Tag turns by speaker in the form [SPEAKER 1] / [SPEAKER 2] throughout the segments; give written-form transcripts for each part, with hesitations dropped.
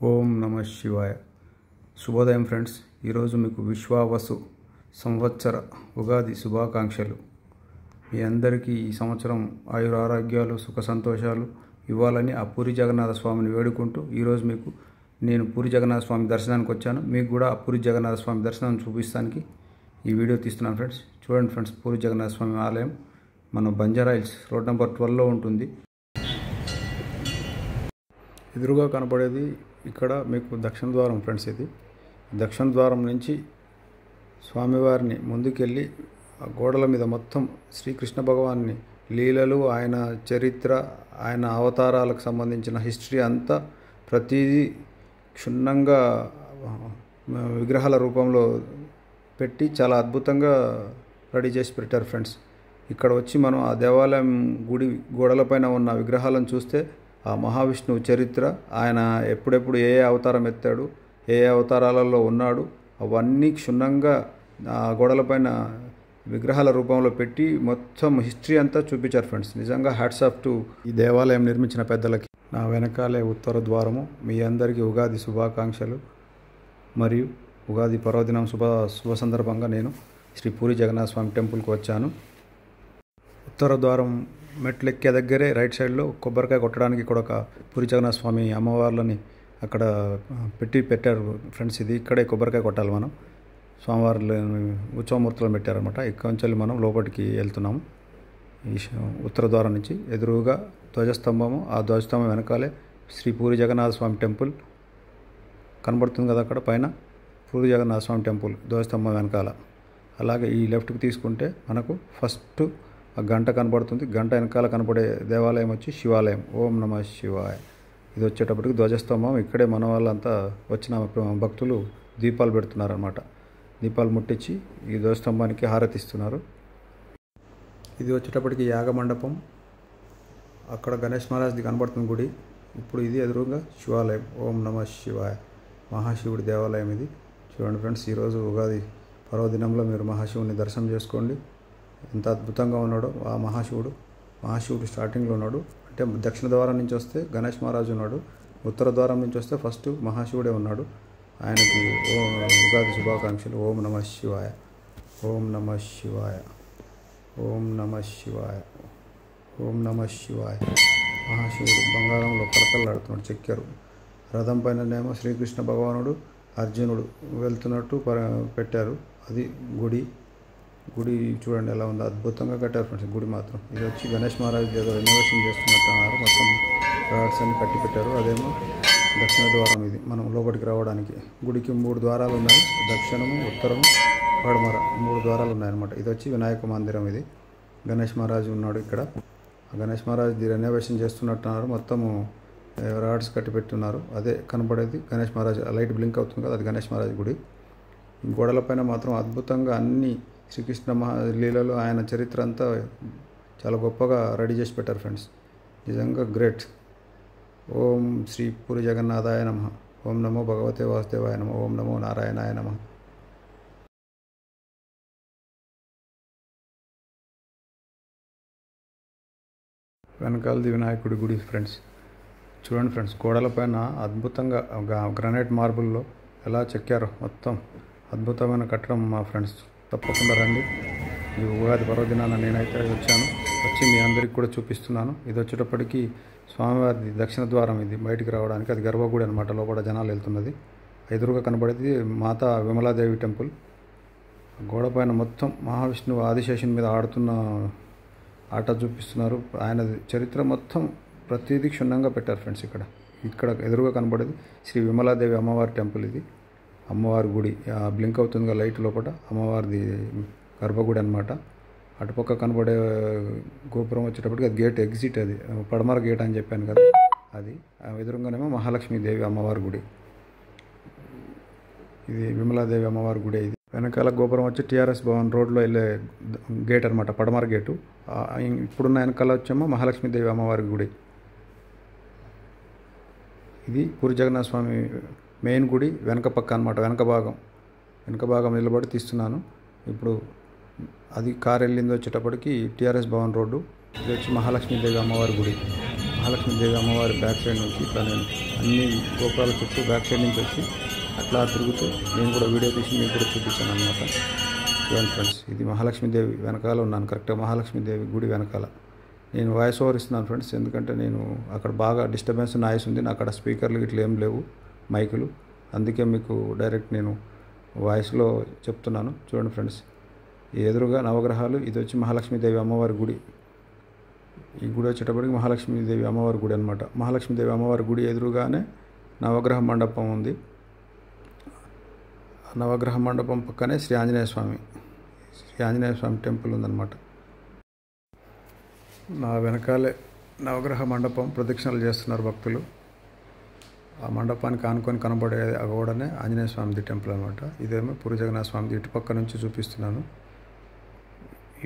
[SPEAKER 1] ఓం నమ శివాయ. శుభోదయం ఫ్రెండ్స్. ఈరోజు మీకు విశ్వావసు సంవత్సర ఉగాది శుభాకాంక్షలు. మీ అందరికీ ఈ సంవత్సరం ఆయురారోగ్యాలు సుఖ సంతోషాలు ఇవ్వాలని ఆ పూరి జగన్నాథ స్వామిని వేడుకుంటూ ఈరోజు మీకు నేను పూరి జగన్నాథ స్వామి దర్శనానికి వచ్చాను. మీకు కూడా ఆ పూరి జగన్నాథ స్వామి దర్శనం చూపిస్తానికి ఈ వీడియో తీస్తున్నాను ఫ్రెండ్స్. చూడండి ఫ్రెండ్స్, పూరి జగన్నాథ స్వామి ఆలయం మన బంజారా హిల్స్ రోడ్ నెంబర్ 12లో ఉంటుంది. ఎదురుగా కనపడేది ఇక్కడ మీకు దక్షిణ ద్వారం ఫ్రెండ్స్. ఇది దక్షిణ ద్వారం నుంచి స్వామివారిని ముందుకెళ్ళి ఆ గోడల మీద మొత్తం శ్రీకృష్ణ భగవాన్ని లీలలు, ఆయన చరిత్ర, ఆయన అవతారాలకు సంబంధించిన హిస్టరీ అంతా ప్రతిదీ క్షుణ్ణంగా విగ్రహాల రూపంలో పెట్టి చాలా అద్భుతంగా రెడీ చేసి పెట్టారు ఫ్రెండ్స్. ఇక్కడ వచ్చి మనం ఆ దేవాలయం గుడి గోడలపైన ఉన్న విగ్రహాలను చూస్తే ఆ మహావిష్ణువు చరిత్ర, ఆయన ఎప్పుడెప్పుడు ఏ అవతారం ఎత్తాడు, ఏ అవతారాలలో ఉన్నాడు, అవన్నీ క్షుణ్ణంగా ఆ గోడలపైన విగ్రహాల రూపంలో పెట్టి మొత్తం హిస్టరీ అంతా చూపించారు ఫ్రెండ్స్. నిజంగా హ్యాట్స్ ఆఫ్ టు ఈ దేవాలయం నిర్మించిన పెద్దలకి. నా వెనకాలే ఉత్తర ద్వారము. మీ అందరికీ ఉగాది శుభాకాంక్షలు. మరియు ఉగాది పర్వదినం శుభ సందర్భంగా నేను శ్రీ పూరి జగన్నాథ స్వామి టెంపుల్కి వచ్చాను. ఉత్తర ద్వారం మెట్లు ఎక్కే దగ్గరే రైట్ సైడ్లో కొబ్బరికాయ కొట్టడానికి ఇక్కడ ఒక పూరి జగన్నాథ స్వామి అమ్మవార్లని అక్కడ పెట్టారు ఫ్రెండ్స్. ఇది ఇక్కడే కొబ్బరికాయ కొట్టాలి మనం. స్వామివార్లు ఉత్సవమూర్తులను పెట్టారనమాట. ఇక్కడ నుంచి మనం లోపలికి వెళ్తున్నాము. ఈ ఉత్తర ద్వారం నుంచి ఎదురుగా ధ్వజస్తంభము, ఆ ధ్వజస్తంభం వెనకాలే శ్రీ పూరి జగన్నాథ స్వామి టెంపుల్ కనబడుతుంది కదా అక్కడ పైన. పూరి జగన్నాథ స్వామి టెంపుల్ ధ్వజస్తంభం వెనకాల. అలాగే ఈ లెఫ్ట్కి తీసుకుంటే మనకు ఫస్ట్ ఆ గంట కనబడుతుంది. గంట వెనకాల కనపడే దేవాలయం వచ్చి శివాలయం. ఓం నమ శివాయ. ఇది వచ్చేటప్పటికి ధ్వజస్తంభం. ఇక్కడే మన వాళ్ళంతా వచ్చిన భక్తులు దీపాలు పెడుతున్నారనమాట. దీపాలు ముట్టించి ఈ ధ్వజస్తంభానికి హారతిస్తున్నారు. ఇది వచ్చేటప్పటికి యాగమండపం. అక్కడ గణేష్ మహారాజ్ది కనబడుతుంది గుడి. ఇప్పుడు ఇది ఎదురుగా శివాలయం. ఓం నమ శివాయ. మహాశివుడి దేవాలయం ఇది. చూడండి ఫ్రెండ్స్, ఈరోజు ఉగాది పర్వదినంలో మీరు మహాశివుని దర్శనం చేసుకోండి. ఎంత అద్భుతంగా ఉన్నాడో ఆ మహాశివుడు స్టార్టింగ్లో ఉన్నాడు. అంటే దక్షిణ ద్వారం నుంచి వస్తే గణేష్ మహారాజు ఉన్నాడు, ఉత్తర ద్వారం నుంచి వస్తే ఫస్ట్ మహాశివుడే ఉన్నాడు. ఆయనకి ఉగాది శుభాకాంక్షలు. ఓం నమ శివాయ. ఓం నమ శివాయ. ఓం నమ శివాయ. ఓం నమ శివాయ. మహాశివుడు బంగారంలో కరకల్లాడుతున్నాడు. చెక్కారు. రథం పైననేమో శ్రీకృష్ణ భగవానుడు, అర్జునుడు వెళ్తున్నట్టు పెట్టారు. అది గుడి చూడండి ఎలా ఉందో. అద్భుతంగా కట్టారు ఫ్రెండ్స్ గుడి మాత్రం. ఇది వచ్చి గణేష్ మహారాజ్ ఏదో రెనోవేషన్ చేస్తున్నట్టు అన్నారు. మొత్తం రాడ్స్ అన్ని కట్టి పెట్టారు. అదేమో దక్షిణ ద్వారం. ఇది మనం లోపలికి రావడానికి. గుడికి 3 ద్వారాలు ఉన్నాయి. దక్షిణము, ఉత్తరము, పడమర 3 ద్వారాలు ఉన్నాయన్నమాట. ఇది వచ్చి వినాయక మందిరం. ఇది గణేష్ మహారాజు ఉన్నాడు ఇక్కడ. గణేష్ మహారాజ్ రెనోవేషన్ చేస్తున్నట్టు అన్నారు. మొత్తము రాడ్స్ కట్టి పెట్టున్నారు. అదే కనపడేది గణేష్ మహారాజ్. లైట్ బ్లింక్ అవుతుంది కదా, అది గణేష్ మహారాజ్ గుడి. గోడలపైన మాత్రం అద్భుతంగా అన్ని శ్రీకృష్ణ లీలలు, ఆయన చరిత్ర అంతా చాలా గొప్పగా రెడీ చేసి పెట్టారు ఫ్రెండ్స్. నిజంగా గ్రేట్. ఓం శ్రీ పూరి జగన్నాథాయ నమః. ఓం నమో భగవతే వాసుదేవాయ నమః. ఓం నమో నారాయణాయ నమః. వెనకాలది వినాయకుడి గుడి ఫ్రెండ్స్. చూడండి ఫ్రెండ్స్, గోడలపైన అద్భుతంగా గ్రానైట్ మార్బుల్లో ఎలా చెక్కారో మొత్తం అద్భుతమైన కట్టడం మా ఫ్రెండ్స్. తప్పకుండా రండి. ఈ ఉగాది పర్వదినాన నేనైతే వచ్చి మీ అందరికి కూడా చూపిస్తున్నాను. ఇది వచ్చేటప్పటికి స్వామివారి దక్షిణ ద్వారం. ఇది బయటికి రావడానికి అది గర్భగుడి అనమాట. లోపల జనాలు వెళ్తున్నది. ఎదురుగా కనబడేది మాతా విమలాదేవి టెంపుల్. గోడపైన మొత్తం మహావిష్ణువు ఆదిశేషుని మీద ఆడుతున్న ఆట చూపిస్తున్నారు. ఆయన చరిత్ర మొత్తం ప్రతిదీ క్షుణ్ణంగా పెట్టారు ఫ్రెండ్స్. ఇక్కడ ఎదురుగా కనబడేది శ్రీ విమలాదేవి అమ్మవారి టెంపుల్. ఇది అమ్మవారి గుడి. బ్లింక్ అవుతుందిగా లైట్ లోపల. అమ్మవారిది గర్భగుడి అనమాట. అటుపక్క కనబడే గోపురం వచ్చేటప్పటికి అది గేట్ ఎగ్జిట్. అది పడమర గేట్ అని చెప్పాను కదా, అది. ఎదురుగానేమో మహాలక్ష్మీదేవి అమ్మవారి గుడి. ఇది విమలాదేవి అమ్మవారి గుడి. ఇది వెనకాల గోపురం వచ్చి టీఆర్ఎస్ భవన్ రోడ్లో వెళ్ళే గేట్ అనమాట, పడమర గేటు. ఇప్పుడున్న వెనకాల వచ్చేమో మహాలక్ష్మీదేవి అమ్మవారి గుడి. ఇది పూరి జగన్నాథ స్వామి మెయిన్ గుడి వెనక పక్క అనమాట. వెనక భాగం నిలబడి తీస్తున్నాను. ఇప్పుడు అది కారు వెళ్ళింది వచ్చేటప్పటికి టీఆర్ఎస్ భవన్ రోడ్డు. ఇది వచ్చి మహాలక్ష్మీదేవి అమ్మవారి గుడి. మహాలక్ష్మీదేవి అమ్మవారి బ్యాక్ సైడ్ నుంచి ఇట్లా నేను అన్ని గోపురాల చుట్టూ బ్యాక్ సైడ్ నుంచి వచ్చి అట్లా తిరుగుతూ నేను కూడా వీడియో తీసి మీకు కూడా చూపించాను అనమాట. చూడండి ఫ్రెండ్స్, ఇది మహాలక్ష్మీదేవి వెనకాల ఉన్నాను, కరెక్ట్గా మహాలక్ష్మీదేవి గుడి వెనకాల. నేను వాయిస్ ఓవర్ ఇస్తున్నాను ఫ్రెండ్స్, ఎందుకంటే నేను అక్కడ బాగా డిస్టర్బెన్స్ నాయిస్ ఉంది, నాకు అక్కడ స్పీకర్లు ఇట్లా ఏం లేవు మైకులు, అందుకే మీకు డైరెక్ట్ నేను వాయిస్లో చెప్తున్నాను. చూడండి ఫ్రెండ్స్, ఈ ఎదురుగా నవగ్రహాలు, ఇది వచ్చి మహాలక్ష్మీదేవి అమ్మవారి గుడి. ఈ గుడి వచ్చేటప్పటికి మహాలక్ష్మీదేవి అమ్మవారి గుడి అనమాట. మహాలక్ష్మీదేవి అమ్మవారి గుడి ఎదురుగానే నవగ్రహ మండపం ఉంది. నవగ్రహ మండపం పక్కనే శ్రీ ఆంజనేయ స్వామి టెంపుల్ ఉందన్నమాట. నా వెనకాలే నవగ్రహ మండపం ప్రదక్షిణలు చేస్తున్నారు భక్తులు. ఆ మండపానికి ఆనుకొని కనబడే గోడనే ఆంజనేయ స్వామిది టెంపుల్ అనమాట. ఇదేమో పూరి జగన్నాథ స్వామిది, ఇటు పక్క నుంచి చూపిస్తున్నాను.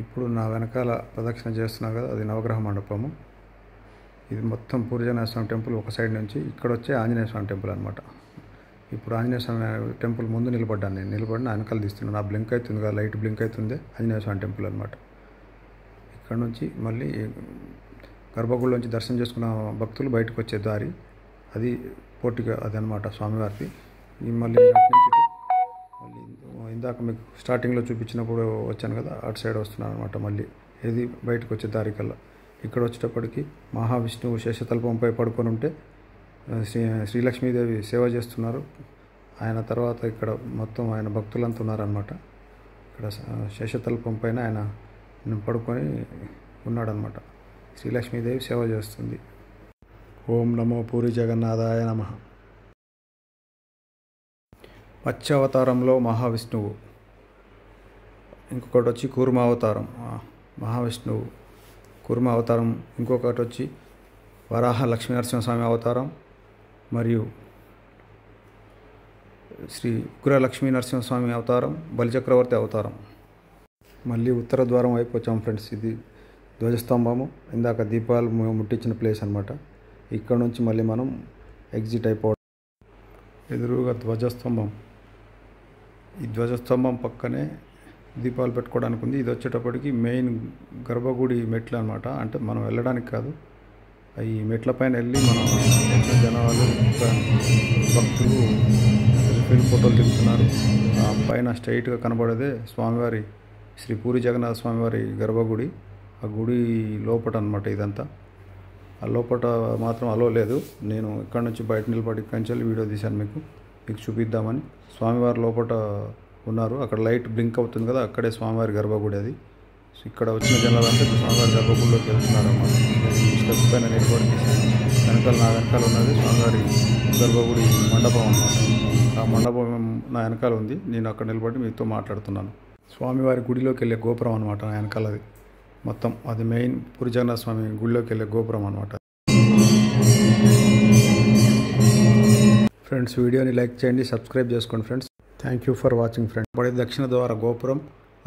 [SPEAKER 1] ఇప్పుడు నా వెనకాల ప్రదక్షిణ చేస్తున్నారు కదా, అది నవగ్రహ మండపము. ఇది మొత్తం పూరి జగన్నాథ స్వామి టెంపుల్ ఒక సైడ్ నుంచి, ఇక్కడ వచ్చే ఆంజనేయ స్వామి టెంపుల్ అనమాట. ఇప్పుడు ఆంజనేయ స్వామి టెంపుల్ ముందు నిలబడ్డాను, నేను నిలబడిన వెనకాల తీస్తున్నాను. ఆ బ్లింక్ అవుతుంది కదా, లైట్ బ్లింక్ అవుతుంది, ఆంజనేయ స్వామి టెంపుల్ అనమాట. ఇక్కడ నుంచి మళ్ళీ గర్భగుడిలోంచి దర్శనం చేసుకున్న భక్తులు బయటకు వచ్చే దారి, అది పోర్టిగా అది అనమాట స్వామివారిది. మళ్ళీ ఇందాక మీకు స్టార్టింగ్లో చూపించినప్పుడు వచ్చాను కదా, అటు సైడ్ వస్తున్నాను అనమాట. మళ్ళీ ఇది బయటకు వచ్చే దారి కల్లా ఇక్కడ వచ్చేటప్పటికి మహావిష్ణువు శేషతల్పంపై పడుకొని ఉంటే శ్రీలక్ష్మీదేవి సేవ చేస్తున్నారు. ఆయన తర్వాత ఇక్కడ మొత్తం ఆయన భక్తులంతా ఉన్నారనమాట. ఇక్కడ శేషతల్పం పైన ఆయన పడుకొని ఉన్నాడనమాట. శ్రీలక్ష్మీదేవి సేవ చేస్తుంది. ఓం నమో పూరి జగన్నాథాయ నమః. మత్స్య అవతారంలో మహావిష్ణువు, ఇంకొకటి వచ్చి కూర్మ అవతారం, మహావిష్ణువు కూర్మ అవతారం, ఇంకొకటి వచ్చి వరాహ లక్ష్మీనరసింహస్వామి అవతారం, మరియు శ్రీ ఉగ్ర లక్ష్మీనరసింహస్వామి అవతారం, బలిచక్రవర్తి అవతారం. మళ్ళీ ఉత్తర ద్వారం వైపు వచ్చాం ఫ్రెండ్స్. ఇది ధ్వజస్తంభము, ఇందాక దీపాలు ముట్టించిన ప్లేస్ అనమాట. ఇక్కడ నుంచి మళ్ళీ మనం ఎగ్జిట్ అయిపోవడం. ఎదురుగా ధ్వజస్తంభం, ఈ ధ్వజస్తంభం పక్కనే దీపాలు పెట్టుకోవడానికి ఉంది. ఇది వచ్చేటప్పటికి మెయిన్ గర్భగుడి మెట్లు అనమాట. అంటే మనం వెళ్ళడానికి కాదు, ఈ మెట్ల పైన వెళ్ళి మనం జనాలు భక్తులు సెల్ఫీలు ఫోటోలు దిగుతున్నారు. ఆ పైన స్ట్రైట్గా కనబడేదే స్వామివారి శ్రీ పూరి జగన్నాథ స్వామివారి గర్భగుడి. ఆ గుడి లోపట అనమాట ఇదంతా. ఆ లోపల మాత్రం అలో లేదు. నేను ఇక్కడ నుంచి బయట నిలబడి కంచెలు వీడియో తీశాను మీకు చూపిద్దామని. స్వామివారి లోపల ఉన్నారు, అక్కడ లైట్ బ్లింక్ అవుతుంది కదా, అక్కడే స్వామివారి గర్భగుడి అది. ఇక్కడ వచ్చిన జనాలంతా స్వామివారి గర్భగుడిలోకి వెళ్తున్నారన్నమాట. స్టెప్ పైన నిలబడి తీశాను. నా వెనకాల ఉన్నది స్వామివారి గర్భగుడి మండపం అన్నమాట. ఆ మండపం నా వెనకాల ఉంది, నేను అక్కడ నిలబడి మీతో మాట్లాడుతున్నాను. స్వామివారి గుడిలోకి వెళ్ళే గోపురం అనమాట నా వెనకాలది మొత్తం. అది మెయిన్ పూరి జగన్నాథ స్వామి గుడిలోకి వెళ్ళే గోపురం అనమాట. ఫ్రెండ్స్, వీడియోని లైక్ చేయండి, సబ్స్క్రైబ్ చేసుకోండి friends. Thank you for watching friends. పడే దక్షిణ ద్వార గోపురం,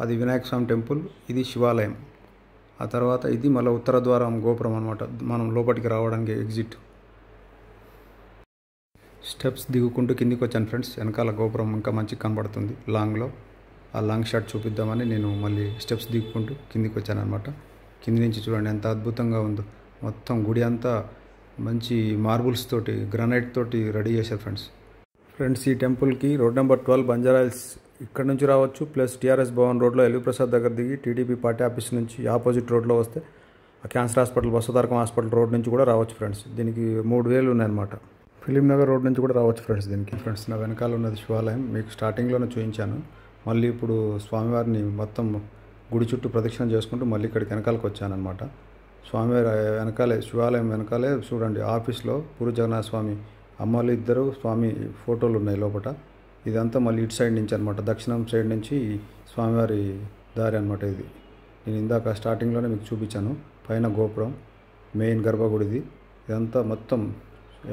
[SPEAKER 1] అది వినాయక స్వామి టెంపుల్, ఇది శివాలయం. ఆ తర్వాత ఇది మళ్ళీ ఉత్తర ద్వారం గోపురం అనమాట, మనం లోపలికి రావడానికి ఎగ్జిట్. స్టెప్స్ దిగుకుంటూ కిందికి వచ్చాను ఫ్రెండ్స్. వెనకాల గోపురం ఇంకా మంచిగా కనబడుతుంది లాంగ్లో. ఆ లాంగ్ షాట్ చూపిద్దామని నేను మళ్ళీ స్టెప్స్ దిగుకుంటూ కిందికి వచ్చాను అనమాట. కింది నుంచి చూడండి ఎంత అద్భుతంగా ఉందో. మొత్తం గుడి అంతా మంచి మార్బుల్స్ తోటి, గ్రానైట్ తోటి రెడీ చేశారు ఫ్రెండ్స్. ఈ టెంపుల్కి రోడ్ నెంబర్ 12 బంజారాహిల్స్ ఇక్కడ నుంచి రావచ్చు. ప్లస్ టీఆర్ఎస్ భవన్ రోడ్లో ఎల్వి ప్రసాద్ దగ్గర దిగి టీడీపీ పార్టీ ఆఫీస్ నుంచి ఆపోజిట్ రోడ్లో వస్తే ఆ cancer hospital, Basavatarakam hospital road నుంచి కూడా రావచ్చు ఫ్రెండ్స్. దీనికి 3 వేలు ఉన్నాయన్నమాట. ఫిలిం నగర్ రోడ్ నుంచి కూడా రావచ్చు ఫ్రెండ్స్ దీనికి. ఫ్రెండ్స్, నా వెనకాల ఉన్నది శివాలయం, మీకు స్టార్టింగ్లోనే చూపించాను. మళ్ళీ ఇప్పుడు స్వామివారిని మొత్తం గుడి చుట్టూ ప్రదక్షిణ చేసుకుంటూ మళ్ళీ ఇక్కడికి వెనకాలకు వచ్చానమాట. స్వామివారి వెనకాలే, శివాలయం వెనకాలే చూడండి ఆఫీస్లో పూరి జగన్నాథ స్వామి అమ్మలు ఇద్దరు స్వామి ఫోటోలు ఉన్నాయి లోపల. ఇదంతా మళ్ళీ ఇటు సైడ్ నుంచి అనమాట, దక్షిణం సైడ్ నుంచి స్వామివారి దారి అనమాట ఇది. నేను ఇందాక స్టార్టింగ్లోనే మీకు చూపించాను. పైన గోపురం, మెయిన్ గర్భగుడిది. ఇదంతా మొత్తం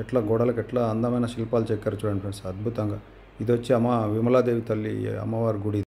[SPEAKER 1] ఎట్లా గోడలకు ఎట్లా అందమైన శిల్పాలు చెక్కారు చూడండి ఫ్రెండ్స్, అద్భుతంగా. ఇది వచ్చి విమలాదేవి తల్లి అమ్మవారి గుడి.